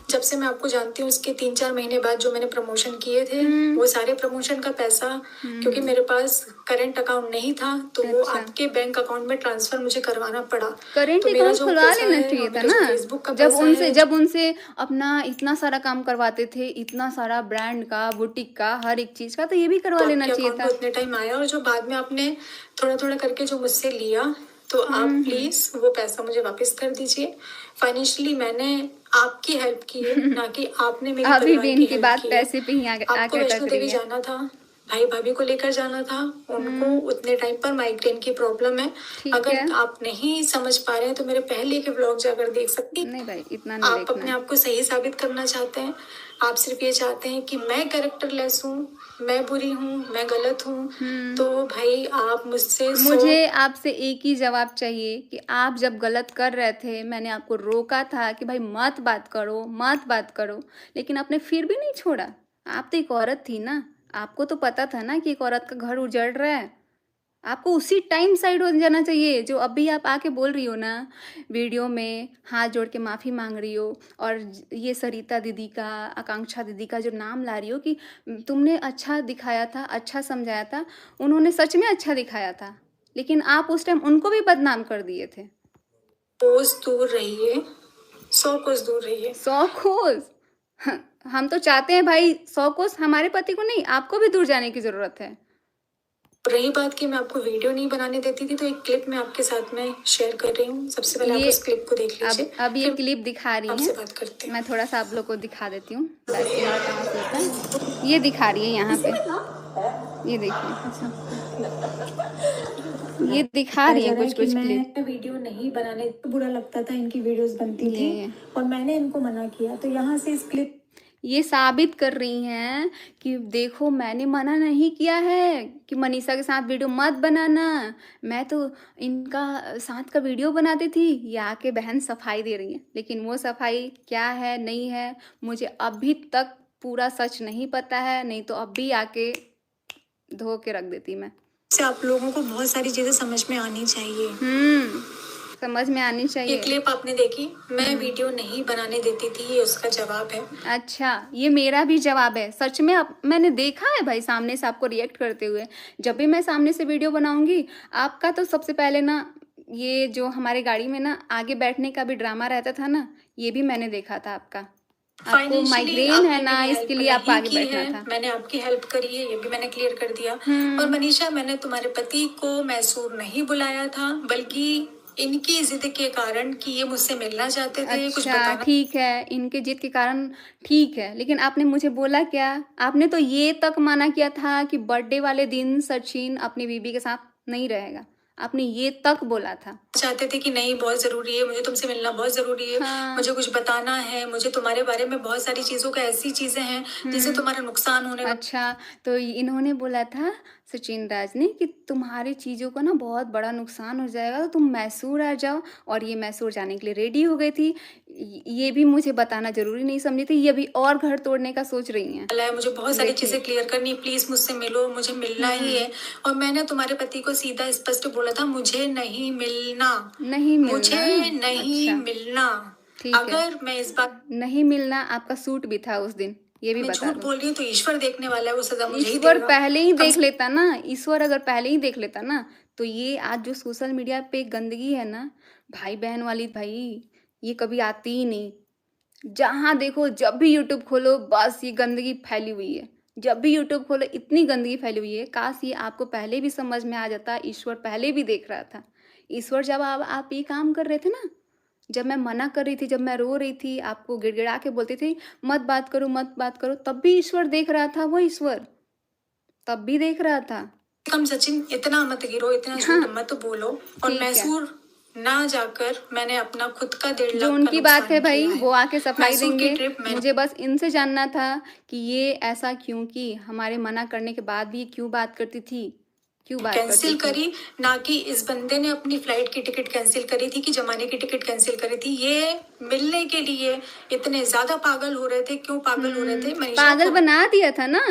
जब से मैं आपको जानती हूँ उसके 3-4 महीने बाद जो मैंने प्रमोशन किए थे, वो सारे प्रमोशन का पैसा, क्योंकि मेरे पास करंट अकाउंट नहीं था, तो वो अच्छा। आपके बैंक अकाउंट में ट्रांसफर मुझे करवाना पड़ा। करेंट तो मेरा अकाउंट जो खुलवा पैसा लेना है चाहिए और था मेरा जो ना, फेसबुक का पैसा है, जब उनसे अपना इतना सारा काम करवाते थे, इतना सारा ब्रांड का, बुटीक का, हर एक चीज का, तो ये भी करवा तो लेना आपके चाहिए अकाउंट था। में उतने टाइम आया, और जो बाद में आपने थोड़ा थोड़ा करके जो मुझसे लिया, तो आप प्लीज वो पैसा मुझे वापस कर दीजिए। फाइनेंशियली मैंने आपकी हेल्प की है, ना कि आपने मेरे अभी परिवार भी की इनकी हेल्प बात की है। पैसे पे ही आपको आके वैष्णो अटक देवी रही है। जाना था, भाई भाभी को लेकर जाना था, उनको उतने टाइम पर माइग्रेन की प्रॉब्लम है। ठीक अगर है। आप नहीं समझ पा रहे हैं तो मेरे पहले के व्लॉग जाकर देख सकती हैं। नहीं भाई, इतना नहीं आप देखना अपने है। आप को सही साबित करना चाहते हैं, आप सिर्फ ये चाहते हैं कि मैं कैरेक्टरलेस हूँ, मैं बुरी हूँ, मैं गलत हूँ, तो भाई आप मुझसे मुझे आपसे एक ही जवाब चाहिए कि आप जब गलत कर रहे थे, मैंने आपको रोका था कि भाई मत बात करो, मत बात करो, लेकिन आपने फिर भी नहीं छोड़ा। आप तो एक औरत थी ना, आपको तो पता था ना कि एक औरत का घर उजड़ रहा है। आपको उसी टाइम साइड हो जाना चाहिए, जो अभी आप आके बोल रही हो ना वीडियो में, हाथ जोड़ के माफ़ी मांग रही हो, और ये सरिता दीदी का, आकांक्षा दीदी का जो नाम ला रही हो कि तुमने अच्छा दिखाया था, अच्छा समझाया था। उन्होंने सच में अच्छा दिखाया था, लेकिन आप उस टाइम उनको भी बदनाम कर दिए थे। कोस दूर रहिए, 100 कोस दूर रहिए। 100 कोस? हम तो चाहते हैं भाई 100 कोस हमारे पति को नहीं, आपको भी दूर जाने की जरूरत है। रही बात कि मैं आपको वीडियो नहीं बनाने देती थी, तो एक क्लिप मैं आपके साथ में शेयर कर रही हूँ। सबसे पहले आप उस क्लिप को देख लीजिए, अब ये क्लिप दिखा रही आपसे हैं, बात करते हैं। मैं थोड़ा सा आप लोग को दिखा देती हूँ। 10 मिनट कहाँ से होता है, ये दिखा रही है यहाँ पे, ये देखिए, ये दिखा रही है कुछ कुछ क्लिप। मैं वीडियो नहीं बनाने, बुरा लगता था, इनकी वीडियोस बनती थी ये और मैंने इनको मना किया, तो यहाँ से इस क्लिप ये साबित कर रही हैं कि देखो मैंने मना नहीं किया है कि मनीषा के साथ वीडियो मत बनाना, मैं तो इनका साथ का वीडियो बनाती थी। ये आके बहन सफाई दे रही है, लेकिन वो सफाई क्या है नहीं है मुझे अभी तक पूरा सच नहीं पता है, नहीं तो अब भी आके धो के रख देती मैं। से आप लोगों को बहुत सारी चीजें समझ में आनी चाहिए। समझ में आनी ये चाहिए। क्लिप आपने देखी, मैं वीडियो नहीं बनाने देती थी, ये उसका जवाब है। अच्छा, ये मेरा भी जवाब है। सच में मैंने देखा है भाई सामने से आपको रिएक्ट करते हुए। जब भी मैं सामने से वीडियो बनाऊंगी आपका, तो सबसे पहले ना ये जो हमारे गाड़ी में ना आगे बैठने का भी ड्रामा रहता था ना, ये भी मैंने देखा था आपका। आपको माइग्रेन है ना, इसके लिए आपको आगे बैठना था। मैंने आपकी हेल्प करी है, ये भी मैंने क्लियर कर दिया। और मनीषा, मैंने तुम्हारे पति को मैसूर नहीं बुलाया था, बल्कि इनकी जिद के कारण कि ये मुझसे मिलना चाहते थे, कुछ अच्छा बताना। ठीक है, इनके जिद के कारण ठीक है, लेकिन आपने मुझे बोला क्या? आपने तो ये तक माना किया था कि बर्थडे वाले दिन सचिन अपनी बीबी के साथ नहीं रहेगा, आपने ये तक बोला था। चाहते थे कि नहीं, बहुत जरूरी है, मुझे तुमसे मिलना बहुत जरूरी है। हाँ। मुझे कुछ बताना है, मुझे तुम्हारे बारे में बहुत सारी चीजों का, ऐसी चीजें हैं जिससे तुम्हारा नुकसान होने वाला। अच्छा, तो इन्होंने बोला था सचिन राज ने कि तुम्हारी चीज़ों को ना बहुत बड़ा नुकसान हो जाएगा, तो तुम मैसूर आ जाओ, और ये मैसूर जाने के लिए रेडी हो गई थी। ये भी मुझे बताना जरूरी नहीं समझी थी, ये अभी और घर तोड़ने का सोच रही हैं। है, मुझे बहुत सारी चीजें क्लियर करनी, प्लीज मुझसे मिलो, मुझे मिलना ही है। और मैंने तुम्हारे पति को सीधा स्पष्ट बोला था, मुझे नहीं मिलना, नहीं मिलना, मुझे नहीं अच्छा, मिलना। ठीक है। अगर मैं इस बात नहीं मिलना, आपका सूट भी था उस दिन, ये भी मैं बता झूठ दो। बोल रही हूँ तो ईश्वर देखने वाला है, वो सजा मुझे ही ईश्वर देगा। पहले ही देख लेता ना, ईश्वर अगर पहले ही देख लेता ना, तो ये आज जो सोशल मीडिया पे गंदगी है ना भाई बहन वाली, भाई ये कभी आती ही नहीं। जहाँ देखो, जब भी यूट्यूब खोलो बस ये गंदगी फैली हुई है, जब भी यूट्यूब खोलो इतनी गंदगी फैली हुई है। काश ये आपको पहले भी समझ में आ जाता, ईश्वर पहले भी देख रहा था। ईश्वर जब आप ये काम कर रहे थे ना, जब मैं मना कर रही थी, जब मैं रो रही थी, आपको गिड़गिड़ा के बोलती थी मत बात करो मत बात करो, तब भी ईश्वर देख रहा था। वो ईश्वर तब भी देख रहा था। कम सचिन, इतना मत गिरो, इतना झूठ मत बोलो। और ठीक है। मैसूर ना जाकर मैंने अपना खुद का 1.5 जो लाख का उनकी बात है नुकसान भाई, किया है। वो आके सफाई मैसूर की देंगे। ट्रिप मैंने मुझे बस इनसे जानना था कि ये ऐसा क्यों, कि हमारे मना करने के बाद भी क्यों बात करती थी, क्यों बात कैंसिल करती थी। करी, ना कि इस बंदे ने अपनी फ्लाइट की टिकट कैंसिल करी थी, कि जमाने की टिकट कैंसिल करी थी। ये मिलने के लिए इतने ज्यादा पागल हो रहे थे। क्यों पागल हो रहे थे? मनीषा पागल को बना दिया था ना,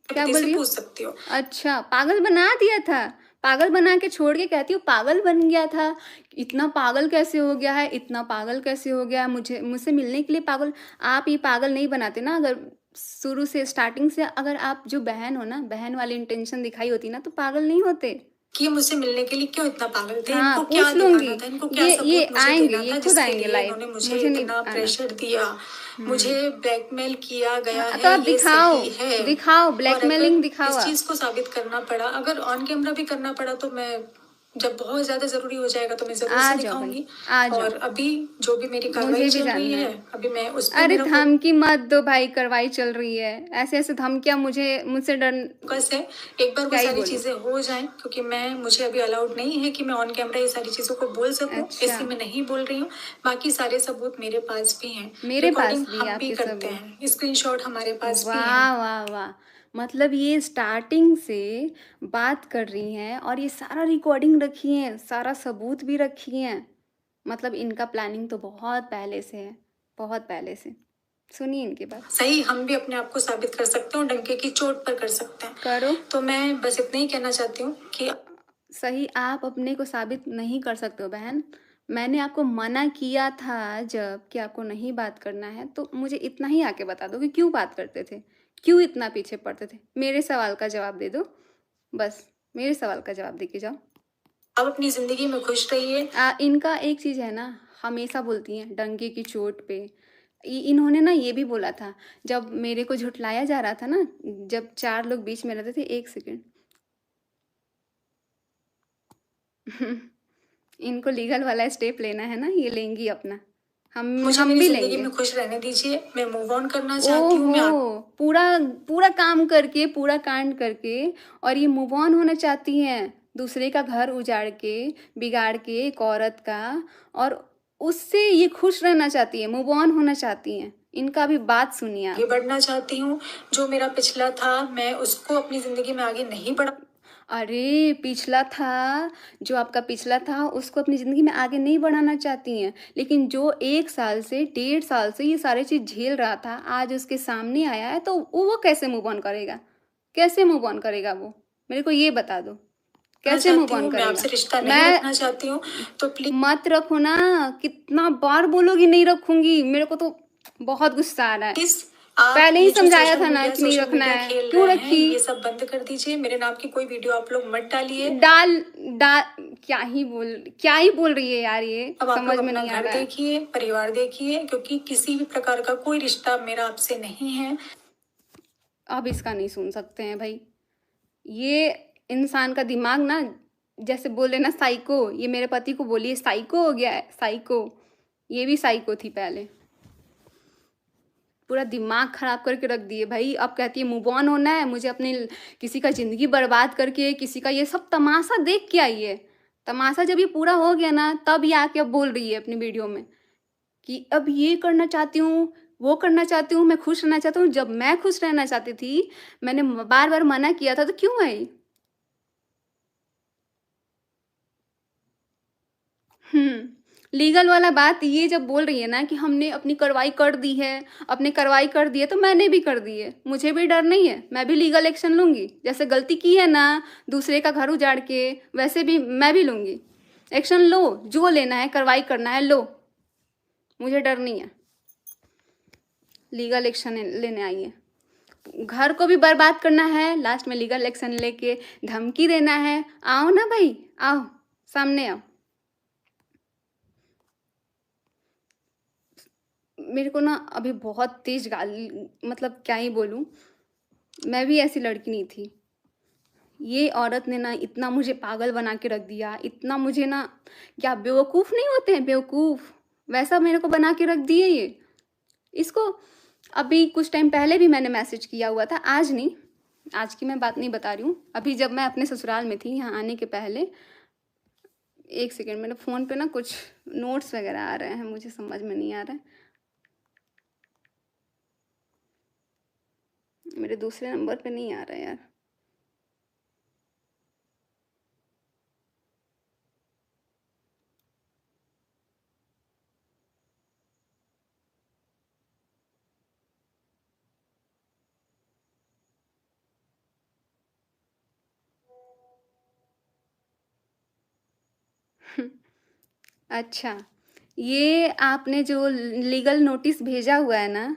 क्या पति बोल से रही हो? पूछ सकती हो। अच्छा, पागल बना दिया था। पागल बना के छोड़ के कहती हूँ पागल बन गया था। इतना पागल कैसे हो गया है? इतना पागल कैसे हो गया? मुझसे मिलने के लिए पागल। आप ये पागल नहीं बनाते ना, अगर शुरू से स्टार्टिंग से अगर आप जो बहन हो ना, बहन वाली इंटेंशन दिखाई होती ना, तो पागल नहीं होते। कि ये मुझसे मिलने के लिए क्यों इतना पागल थे, हाँ, इनको क्या पूछ लूंगी। दिखाना था, इनको क्या ये सबूत मुझे आएंगे, देना ये था खुद जिसके आएंगे लिए लाइव। इन्होंने मुझे मुझे नहीं इतना आना। प्रेशर दिया, मुझे ब्लैकमेल किया गया हाँ, तो है, आप ये दिखाओ, सही है। दिखाओ, और अगर ब्लैकमेलिंग दिखाओ इस आप। चीज को साबित करना पड़ा, अगर ऑन कैमरा भी करना पड़ा, तो मैं जब बहुत ज्यादा जरूरी हो जाएगा तो मैं जरूर आ से जाओ भाई, दिखाऊंगी। आ जाओ। और अभी जो भी मेरी कार्रवाई मुझे भी चल रही जानना है, है। अभी मैं उस पे अरे मेरा धमकी मत दो भाई, कार्रवाई चल रही है। ऐसे ऐसे धमकियां मुझसे डर। फोकस है। एक बार वो क्या ही सारी बोलूं। चीजें हो जाएं, क्योंकि मुझे अभी अलाउड नहीं है कि मैं ऑन कैमरा ये सारी चीजों को बोल सकूं, अच्छा, इसलिए मैं नहीं बोल रही हूँ। बाकी सारे सबूत मेरे पास भी हैं, मेरे पास रिकॉर्डिंग भी है हम भी आपके करते सबूत। हैं, स्क्रीनशॉट हमारे पास भी हैं। वाह वाह वाह। मतलब ये स्टार्टिंग से बात कर रही हैं और ये सारा रिकॉर्डिंग रखी है, सारा सबूत भी रखी है। मतलब इनका प्लानिंग तो बहुत पहले से है, बहुत पहले से। सुनिए इनकी बात। सही, हम भी अपने आप को साबित कर सकते हैं और डंके की चोट पर कर सकते हैं। करो। तो मैं बस इतना ही कहना चाहती हूँ कि सही, आप अपने को साबित नहीं कर सकते हो बहन। मैंने आपको मना किया था जब कि आपको नहीं बात करना है, तो मुझे इतना ही आके बता दो कि क्यों बात करते थे, क्यों इतना पीछे पड़ते थे। मेरे सवाल का जवाब दे दो, बस मेरे सवाल का जवाब दे के जाओ। आप अपनी जिंदगी में खुश रहिए। इनका एक चीज़ है ना, हमेशा बोलती हैं डंके की चोट पे। इन्होंने ना ये भी बोला था जब मेरे को झुठलाया जा रहा था ना, जब 4 लोग बीच में रहते थे। 1 सेकंड। इनको लीगल वाला स्टेप लेना है ना, ये लेंगी अपना। मुझे हम मेरी भी जिंदगी लेंगे। में खुश रहने दीजिए, मैं मूव ऑन करना चाहती हूँ। ओहो, पूरा पूरा काम करके, पूरा कांड करके, और ये मूव ऑन होना चाहती हैं दूसरे का घर उजाड़ के, बिगाड़ के एक औरत का, और उससे ये खुश रहना चाहती है, मूव ऑन होना चाहती हैं। इनका भी बात सुनिए आप। आगे बढ़ना चाहती हूँ। जो मेरा पिछला था, मैं उसको अपनी जिंदगी में आगे नहीं बढ़ा। अरे पिछला था, जो आपका पिछला था उसको अपनी ज़िंदगी में आगे नहीं बढ़ाना चाहती हैं, लेकिन जो 1 साल से 1.5 साल से ये सारी चीज़ झेल रहा था, आज उसके सामने आया है, तो वो कैसे मूव ऑन करेगा? कैसे मूव ऑन करेगा वो? मेरे को ये बता दो, कैसे मूव चाहती ऑन हूँ, मैं करेगा? आपसे रिश्ता नहीं मैं रखना चाहती हूँ, तो प्लीज मत रखो ना। कितना बार बोलोगी नहीं रखूंगी? मेरे को तो बहुत गुस्सा आ रहा है। आप पहले ही ये जो समझाया था ना कि नहीं सोशल रखना मीडिया है, खेल क्यों रहे हैं, रखी? ये सब बंद कर दीजिए। मेरे नाम की कोई वीडियो आप लोग मत डालिए। डाल डाल क्या ही बोल रही है यार, ये अब आप समझ लोग में अपना नहीं आ घर रहा है। देखिए, परिवार देखिए, क्योंकि किसी भी प्रकार का कोई रिश्ता मेरा आपसे नहीं है। अब इसका नहीं सुन सकते हैं भाई। ये इंसान का दिमाग ना, जैसे बोले ना साइको, ये मेरे पति को बोलिए साइको हो गया है, साइको। ये भी साइको थी पहले। पूरा दिमाग खराब करके रख दिए भाई। अब कहती है मूव ऑन होना है, मुझे अपनी किसी का जिंदगी बर्बाद करके, किसी का ये सब तमाशा देख के आई है। तमाशा जब ये पूरा हो गया ना, तब ये आके अब बोल रही है अपनी वीडियो में कि अब ये करना चाहती हूँ, वो करना चाहती हूँ, मैं खुश रहना चाहती हूँ। जब मैं खुश रहना चाहती थी, मैंने बार बार मना किया था, तो क्यों आई? लीगल वाला बात ये जब बोल रही है ना कि हमने अपनी कार्रवाई कर दी है, अपने कार्रवाई कर दी है, तो मैंने भी कर दी है। मुझे भी डर नहीं है, मैं भी लीगल एक्शन लूंगी। जैसे गलती की है ना दूसरे का घर उजाड़ के, वैसे भी मैं भी लूंगी एक्शन। लो, जो लेना है, कार्रवाई करना है, लो, मुझे डर नहीं है। लीगल एक्शन लेने आई है, घर को भी बर्बाद करना है, लास्ट में लीगल एक्शन लेके धमकी देना है। आओ ना भाई, आओ, सामने आओ। मेरे को ना अभी बहुत तेज गाली, मतलब क्या ही बोलूँ, मैं भी ऐसी लड़की नहीं थी। ये औरत ने ना इतना मुझे पागल बना के रख दिया, इतना मुझे ना, क्या बेवकूफ़ नहीं होते हैं, बेवकूफ़ वैसा मेरे को बना के रख दिए ये। इसको अभी कुछ टाइम पहले भी मैंने मैसेज किया हुआ था, आज नहीं, आज की मैं बात नहीं बता रही हूँ। अभी जब मैं अपने ससुराल में थी, यहाँ आने के पहले। 1 सेकेंड, मेरे फ़ोन पे ना कुछ नोट्स वगैरह आ रहे हैं, मुझे समझ में नहीं आ रहा है। मेरे दूसरे नंबर पे नहीं आ रहा है यार। अच्छा, ये आपने जो लीगल नोटिस भेजा हुआ है ना,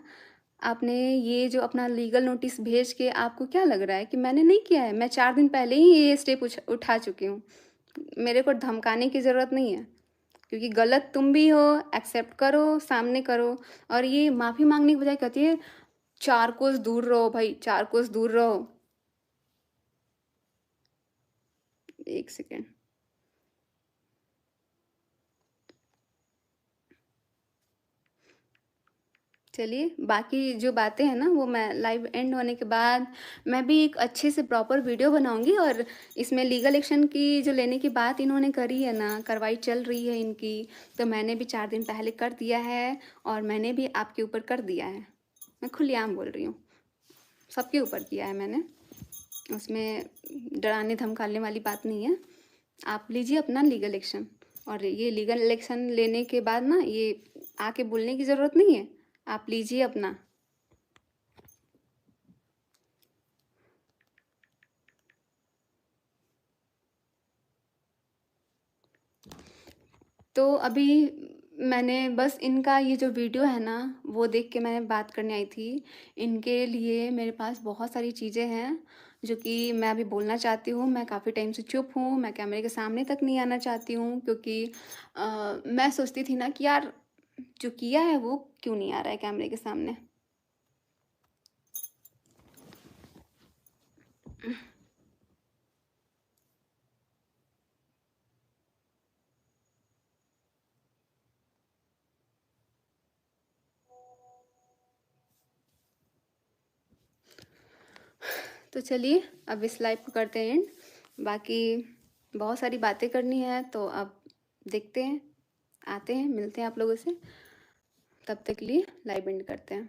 आपने ये जो अपना लीगल नोटिस भेज के आपको क्या लग रहा है कि मैंने नहीं किया है? मैं 4 दिन पहले ही ये स्टेप उठा चुकी हूँ। मेरे को धमकाने की ज़रूरत नहीं है, क्योंकि गलत तुम भी हो, एक्सेप्ट करो, सामने करो। और ये माफ़ी मांगने की बजाय कहती है 4 कोस दूर रहो भाई, 4 कोस दूर रहो। 1 सेकेंड। चलिए, बाकी जो बातें हैं ना वो मैं लाइव एंड होने के बाद मैं भी एक अच्छे से प्रॉपर वीडियो बनाऊंगी। और इसमें लीगल एक्शन की जो लेने की बात इन्होंने करी है ना, कार्रवाई चल रही है इनकी, तो मैंने भी 4 दिन पहले कर दिया है और मैंने भी आपके ऊपर कर दिया है। मैं खुलेआम बोल रही हूँ, सबके ऊपर किया है मैंने, उसमें डराने धमकाने वाली बात नहीं है। आप लीजिए अपना लीगल एक्शन, और ये लीगल एक्शन लेने के बाद ना ये आके बोलने की ज़रूरत नहीं है, आप लीजिए अपना। तो अभी मैंने बस इनका ये जो वीडियो है ना वो देख के मैंने बात करने आई थी। इनके लिए मेरे पास बहुत सारी चीज़ें हैं जो कि मैं अभी बोलना चाहती हूँ। मैं काफ़ी टाइम से चुप हूँ, मैं कैमरे के सामने तक नहीं आना चाहती हूँ, क्योंकि मैं सोचती थी ना कि यार जो किया है वो क्यों नहीं आ रहा है कैमरे के सामने। तो चलिए अब इस लाइव को करते हैं एंड। बाकी बहुत सारी बातें करनी है, तो अब देखते हैं, आते हैं, मिलते हैं आप लोगों से। तब तक के लिए लाइव एंड करते हैं।